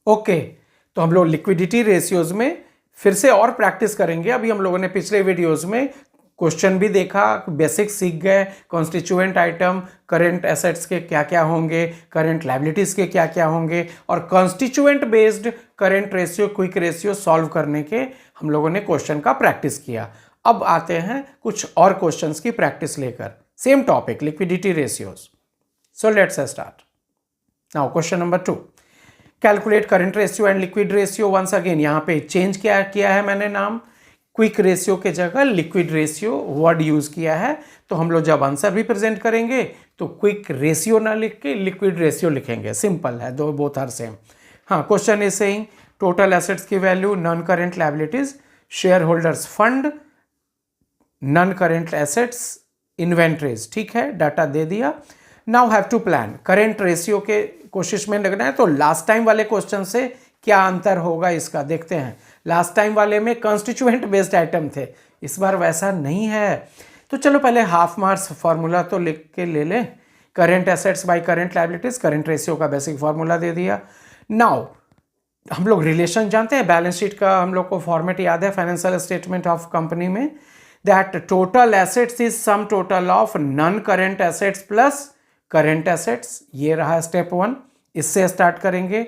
Okay, तो हम लोग लिक्विडिटी रेशियोज में फिर से और प्रैक्टिस करेंगे। अभी हम लोगों ने पिछले वीडियोस में क्वेश्चन भी देखा, बेसिक सीख गए, कॉन्स्टिट्यूएंट आइटम, करंट एसेट्स के क्या क्या होंगे, करंट लायबिलिटीज के क्या क्या होंगे, और constituent based current ratio, quick ratio solve करने के हम लोगों ने क्वेश्चन का प्रैक्टिस किया। अब आते हैं कुछ और क्वेश्चंस की प्रैक्टिस लेकर, same topic liquidity ratios. So let's start now. Question number 2, calculate current ratio and liquid ratio. Once again यहाँ पे चेंज क्या किया है मैंने, नाम क्विक रेशियो के जगह लिक्विड रेशियो वर्ड यूज किया है। तो हम लोग जब आंसर भी प्रेजेंट करेंगे तो क्विक रेशियो ना लिख के लिक्विड रेशियो लिखेंगे, सिंपल है, दो बोथ आर सेम। हाँ, question is saying total assets की value, non current liabilities, shareholders fund, non current assets, inventories. ठीक है, डाटा दे दिया। Now have to plan current ratio के कोशिश में लगना है। तो लास्ट टाइम वाले क्वेश्चन से क्या अंतर होगा इसका देखते हैं। लास्ट टाइम वाले में कॉन्स्टिट्यूएंट बेस्ड आइटम थे, इस बार वैसा नहीं है। तो चलो पहले हाफ मार्क्स फॉर्मूला तो लिख के ले लें। Current assets bye current liabilities, current ratio का बेसिक फॉर्मूला दे दिया। नाउ हम लोग रिलेशन जानते हैं, बैलेंस शीट का हम लोग को फॉर्मेट याद है फाइनेंशियल स्टेटमेंट ऑफ कंपनी में, that total assets is sum total of non current assets plus current assets. ये रहा स्टेप 1, इससे स्टार्ट करेंगे।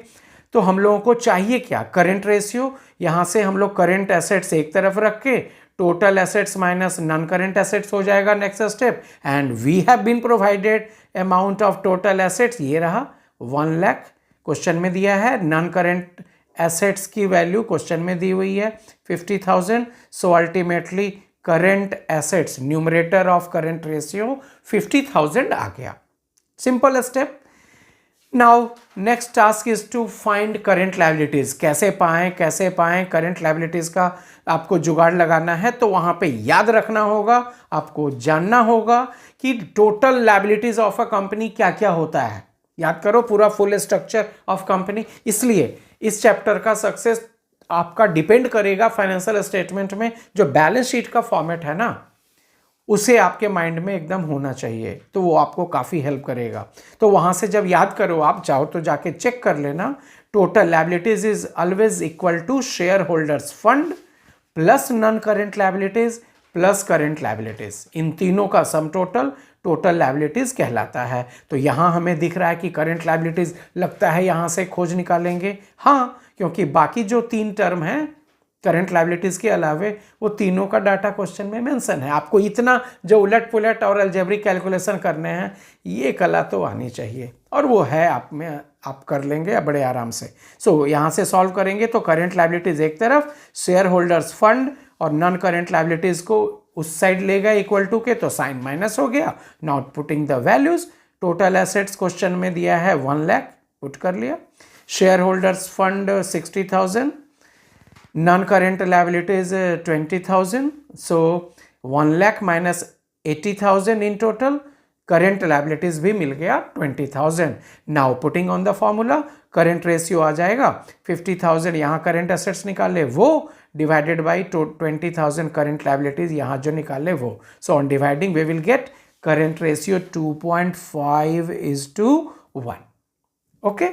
तो हम लोगों को चाहिए क्या, करंट रेशियो। यहां से हम लोग करंट एसेट्स एक तरफ रख के total assets minus non current assets हो जाएगा next step. And we have been provided amount of total assets, ये रहा 1 लाख, क्वेश्चन में दिया है। नॉन करंट एसेट्स की वैल्यू क्वेश्चन में दी हुई है 50,000। So ultimately current assets, numerator of current ratio 50,000 आ गया। Simple step. Now next task is to find current liabilities. कैसे पाएं करंट लायबिलिटीज का आपको जुगाड़ लगाना है। तो वहां पे याद रखना होगा, आपको जानना होगा कि total liabilities of a company क्या क्या होता है। याद करो पूरा फुल स्ट्रक्चर ऑफ कंपनी। इसलिए इस चैप्टर का सक्सेस आपका डिपेंड करेगा फाइनेंशियल स्टेटमेंट में जो बैलेंस शीट का फॉर्मेट है ना, उसे आपके माइंड में एकदम होना चाहिए, तो वो आपको काफ़ी हेल्प करेगा। तो वहाँ से जब याद करो, आप चाहो तो जाके चेक कर लेना। Total liabilities is always equal to shareholders fund plus non current liabilities plus current liabilities. इन तीनों का सम टोटल लायबिलिटीज कहलाता है। तो यहाँ हमें दिख रहा है कि करेंट लायबिलिटीज लगता है यहाँ से खोज निकालेंगे। हाँ, क्योंकि बाकी जो 3 टर्म हैं करंट लायबिलिटीज के अलावे, वो तीनों का डाटा क्वेश्चन में मेंशन है। आपको इतना जो उलट पुलट और अलजेब्रिक कैलकुलेशन करने हैं, ये कला तो आनी चाहिए, और वो है आप में, आप कर लेंगे बड़े आराम से। सो यहाँ से सॉल्व करेंगे तो करंट लायबिलिटीज एक तरफ, शेयर होल्डर्स फंड और नॉन करंट लायबिलिटीज को उस साइड ले गए इक्वल टू के, तो साइन माइनस हो गया। Not putting the values. Total assets question में दिया है 1 लाख, पुट कर लिया। Shareholders fund 60,000, non current liabilities 20,000, so 1 lakh minus 80,000 in total. Current liabilities भी मिल गया 20,000। Now putting on the formula, current ratio आ जाएगा 50,000, यहाँ करंट एसेट्स निकाले वो, डिवाइडेड बाई 20,000 करंट लायबिलिटीज यहाँ जो निकाले वो। So on dividing we will get current ratio 2.5:1। Okay,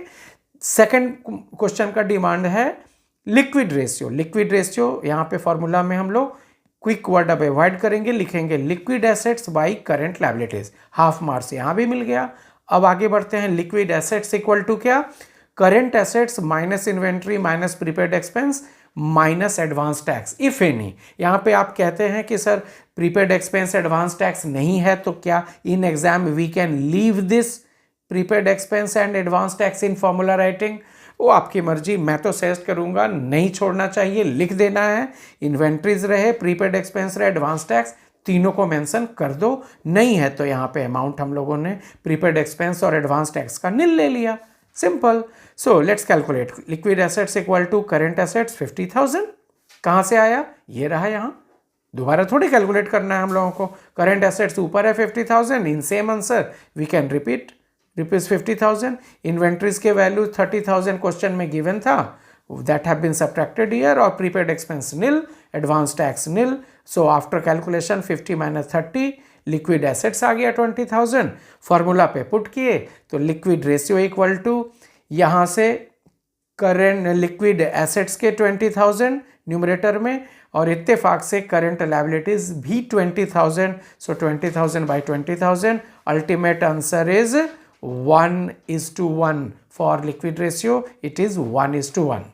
second question का डिमांड है लिक्विड रेशियो। लिक्विड रेशियो यहाँ पे फॉर्मूला में हम लोग क्विक वर्ड अब अवॉइड करेंगे, लिखेंगे liquid assets by current liabilities. Half marks यहाँ भी मिल गया। अब आगे बढ़ते हैं। लिक्विड एसेट्स इक्वल टू क्या, current assets minus inventory minus prepaid expense minus advance tax if any. यहाँ पे आप कहते हैं कि sir prepaid expense advance tax नहीं है, तो क्या in exam we can leave this prepaid expense and advance tax in formula writing? वो आपकी मर्जी, मैं तो सजेस्ट करूंगा नहीं छोड़ना चाहिए, लिख देना है। इन्वेंट्रीज रहे, प्रीपेड एक्सपेंस रहे, एडवांस टैक्स, तीनों को मेंशन कर दो। नहीं है तो यहाँ पे अमाउंट हम लोगों ने प्रीपेड एक्सपेंस और एडवांस टैक्स का निल ले लिया, simple. So let's calculate. Liquid assets equal to current assets 50,000, कहाँ से आया, ये रहा। यहाँ दोबारा थोड़ी कैलकुलेट करना है हम लोगों को। करंट एसेट्स ऊपर है 50,000, in same answer we can repeat rupees 50,000। Inventories के वैल्यू 30,000 क्वेश्चन में गिवन था, that have been subtracted here, और prepaid expense nil, advance tax nil. So after calculation 50 minus 30 liquid assets आ गया 20,000, फॉर्मूला पे put किए तो लिक्विड रेशियो इक्वल टू यहाँ से करेंट लिक्विड एसेट्स के 20,000 न्यूमरेटर में और इत्तेफाक से करंट लायबिलिटीज भी 20,000, सो 20,000 by 20,000, ultimate answer is 1:1 for liquid ratio, it is 1:1।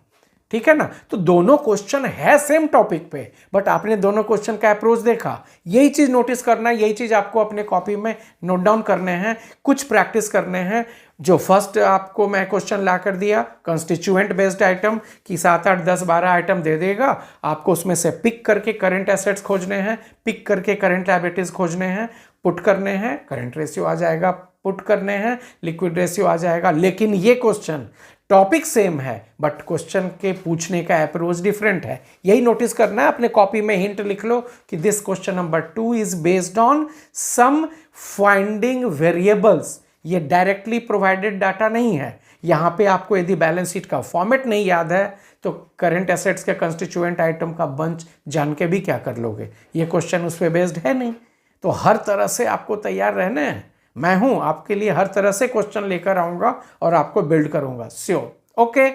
ठीक है ना। तो दोनों क्वेश्चन है सेम टॉपिक पे, बट आपने दोनों क्वेश्चन का अप्रोच देखा। यही चीज नोटिस करना है, यही चीज आपको अपने कॉपी में नोट डाउन करने हैं, कुछ प्रैक्टिस करने हैं। जो फर्स्ट आपको मैं क्वेश्चन ला कर दिया कंस्टिट्यूएंट बेस्ड आइटम की 7, 8, 10, 12 आइटम दे देगा आपको, उसमें से पिक करके करंट एसेट्स खोजने हैं, पिक करके करंट लायबिलिटीज खोजने हैं, पुट करने हैं, करंट रेशियो आ जाएगा, पुट करने हैं, लिक्विड रेशियो आ जाएगा। लेकिन ये क्वेश्चन टॉपिक सेम है बट क्वेश्चन के पूछने का अप्रोच डिफरेंट है। यही नोटिस करना है। अपने कॉपी में हिंट लिख लो कि this question number 2 is based on some finding variables. ये डायरेक्टली प्रोवाइडेड डाटा नहीं है। यहां पे आपको यदि बैलेंस शीट का फॉर्मेट नहीं याद है तो करंट एसेट्स के कंस्टिट्यूएंट आइटम का बंच जान के भी क्या कर लोगे, ये क्वेश्चन उस पर बेस्ड है नहीं। तो हर तरह से आपको तैयार रहना है। मैं हूं आपके लिए, हर तरह से क्वेश्चन लेकर आऊंगा और आपको बिल्ड करूंगा। श्योर। ओके।